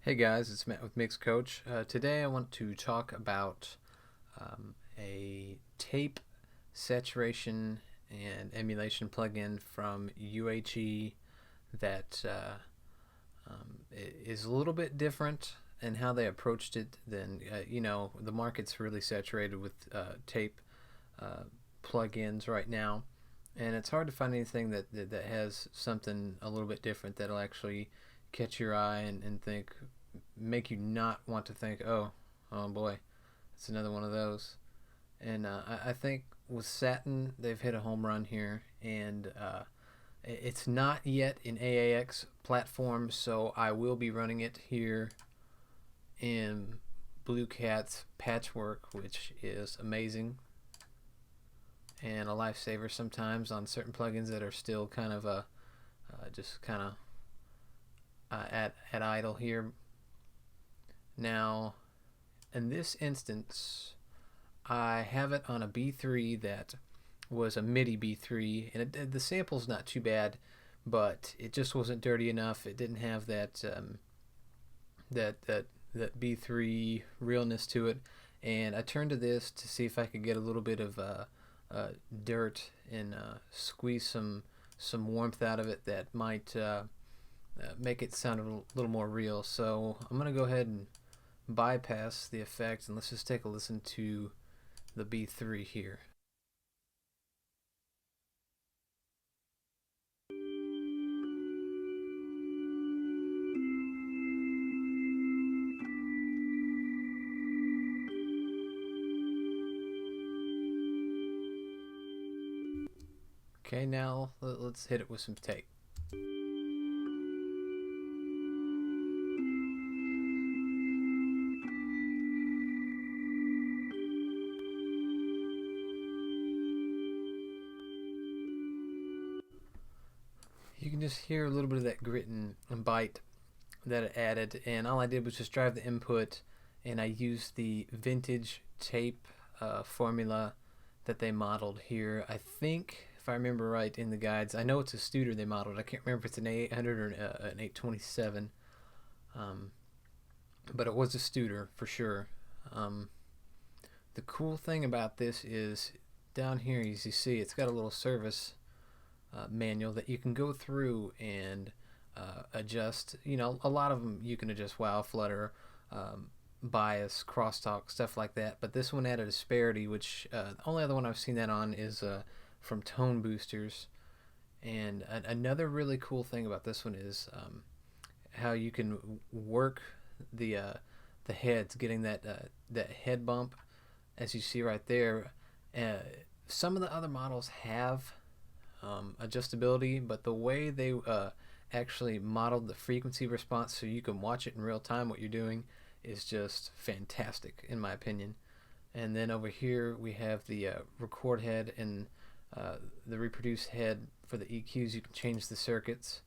Hey guys, it's Matt with Mix Coach. Today I want to talk about a tape saturation and emulation plugin from UHE that is a little bit different in how they approached it than, the market's really saturated with tape uh, plugins right now, and it's hard to find anything that has something a little bit different that'll actually catch your eye and make you not want to think, oh boy, it's another one of those. And I think with Satin, they've hit a home run here, and it's not yet in AAX platform, so I will be running it here in Blue Cat's Patchwork, which is amazing and a lifesaver sometimes on certain plugins that are still kind of just kind of at idle here. Now, in this instance, I have it on a B3 that was a MIDI B3, and the sample's not too bad, but it just wasn't dirty enough. It didn't have that B3 realness to it, and I turned to this to see if I could get a little bit of dirt and squeeze some warmth out of it that might make it sound a little more real. So I'm gonna go ahead and bypass the effect, and let's just take a listen to the B3 here. Okay, now let's hit it with some tape. You can just hear a little bit of that grit and bite that it added, and all I did was just drive the input, and I used the vintage tape formula that they modeled here. I think, if I remember right in the guides, I know it's a Studer they modeled. I can't remember if it's an 800 or an 827, um, but it was a Studer for sure. Um, the cool thing about this is down here, as you see, it's got a little service manual that you can go through and adjust. A lot of them you can adjust wow, flutter, bias, crosstalk, stuff like that. But this one added asperity, which the only other one I've seen that on is from Tone Boosters. And another really cool thing about this one is how you can work the uh, the heads, getting that head bump, as you see right there. Uh, some of the other models have adjustability, but the way they actually modeled the frequency response so you can watch it in real time what you're doing is just fantastic in my opinion. And then over here we have the record head and the reproduce head for the EQs. You can change the circuits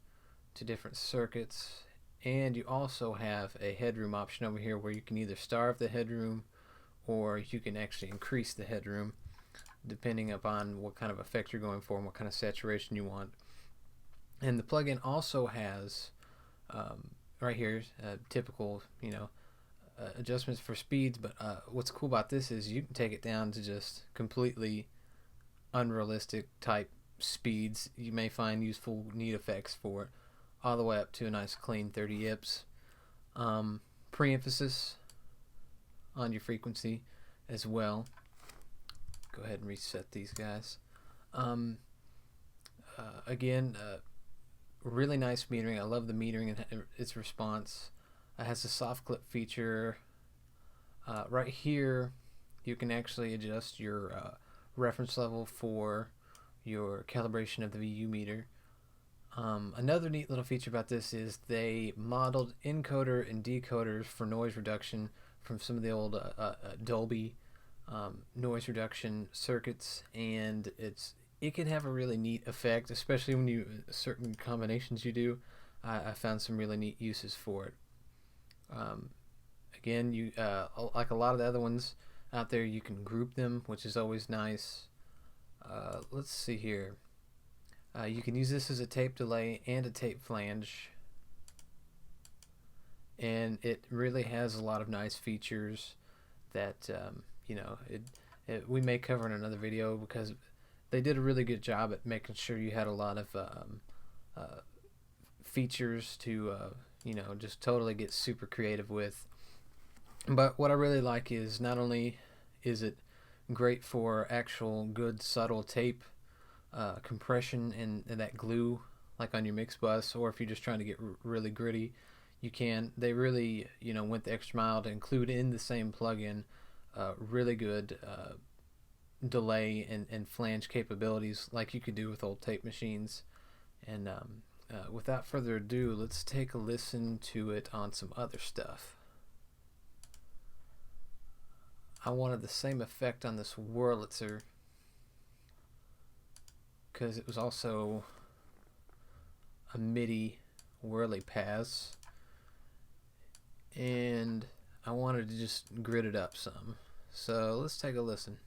to different circuits, and you also have a headroom option over here where you can either starve the headroom or you can actually increase the headroom depending upon what kind of effect you're going for and what kind of saturation you want. And the plugin also has right here typical adjustments for speeds, but what's cool about this is you can take it down to just completely unrealistic type speeds you may find useful, neat effects for it, all the way up to a nice clean 30 IPS. Pre-emphasis on your frequency as well. Go ahead and reset these guys. Um, Again, really nice metering. I love the metering and its response. It has a soft clip feature. Right here, you can actually adjust your reference level for your calibration of the VU meter. Another neat little feature about this is they modeled encoder and decoders for noise reduction from some of the old Dolby noise reduction circuits, and it can have a really neat effect, especially when you certain combinations you do. I found some really neat uses for it. Um, Again, you like a lot of the other ones out there, you can group them, which is always nice. Let's see here. You can use this as a tape delay and a tape flange. and it really has a lot of nice features that we may cover in another video, because they did a really good job at making sure you had a lot of uh, features to just totally get super creative with. But what I really like is, not only is it great for actual good subtle tape compression and that glue, like on your mix bus, or if you're just trying to get really gritty, you can. They really went the extra mile to include in the same plugin really good delay and flange capabilities, like you could do with old tape machines. And without further ado, let's take a listen to it on some other stuff. I wanted the same effect on this Wurlitzer because it was also a MIDI whirly pass, and I wanted to just grit it up some. So let's take a listen.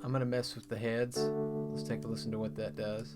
I'm going to mess with the heads. Let's take a listen to what that does.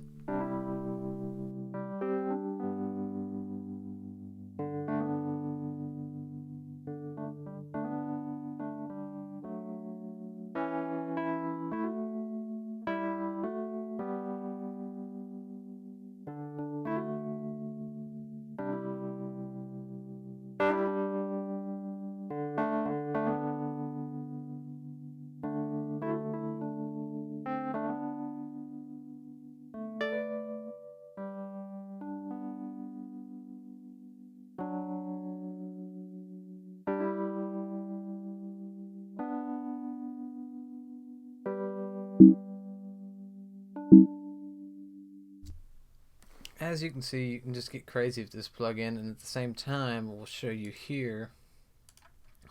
As you can see, you can just get crazy with this plugin, and at the same time, we'll show you here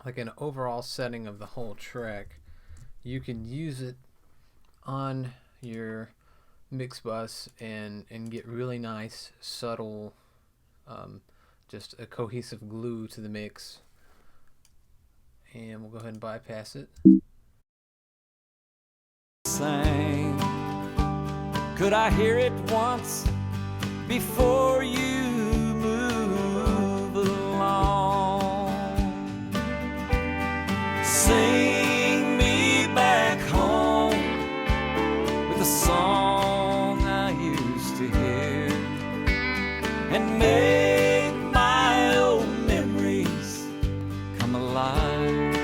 like an overall setting of the whole track. You can use it on your mix bus and get really nice, subtle, just a cohesive glue to the mix. And we'll go ahead and bypass it. Sang. Could I hear it once before you move along? Sing me back home with a song I used to hear, and make my old memories come alive.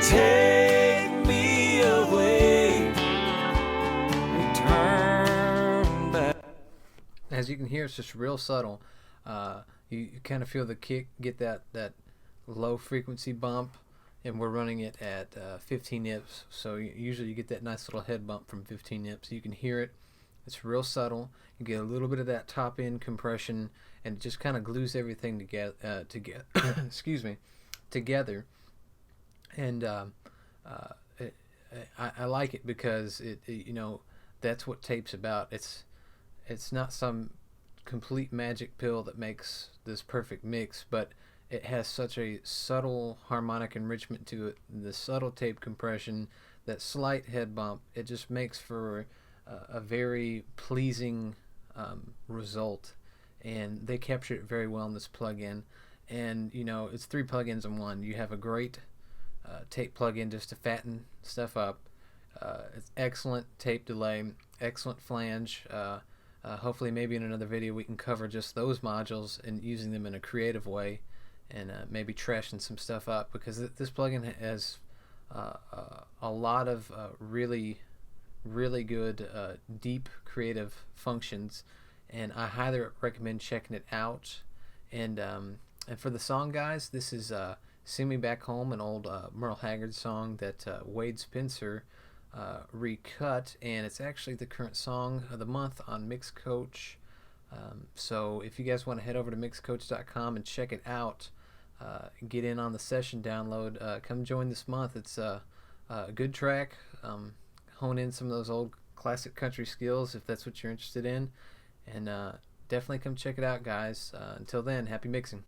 Take me away and turn back. As you can hear, it's just real subtle. You kind of feel the kick, get that low frequency bump, and we're running it at 15 nips. So usually you get that nice little head bump from 15 nips. You can hear it. It's real subtle. You get a little bit of that top end compression, and it just kind of glues everything together. Excuse me, together. And I like it because that's what tape's about. It's not some complete magic pill that makes this perfect mix, but it has such a subtle harmonic enrichment to it. The subtle tape compression, that slight head bump, it just makes for a very pleasing result, and they capture it very well in this plugin. And it's 3 plugins in one. You have a great tape plugin just to fatten stuff up. It's excellent tape delay, excellent flange. Hopefully maybe in another video we can cover just those modules and using them in a creative way, and maybe trashing some stuff up, because this plugin has a lot of really good deep creative functions, and I highly recommend checking it out. And for the song, guys, this is Sing Me Back Home, an old Merle Haggard song that Wade Spencer recut, and it's actually the current song of the month on Mixcoach. So if you guys want to head over to mixcoach.com and check it out, get in on the session download, come join this month. It's a good track. Hone in some of those old classic country skills if that's what you're interested in. And definitely come check it out, guys. Until then, happy mixing.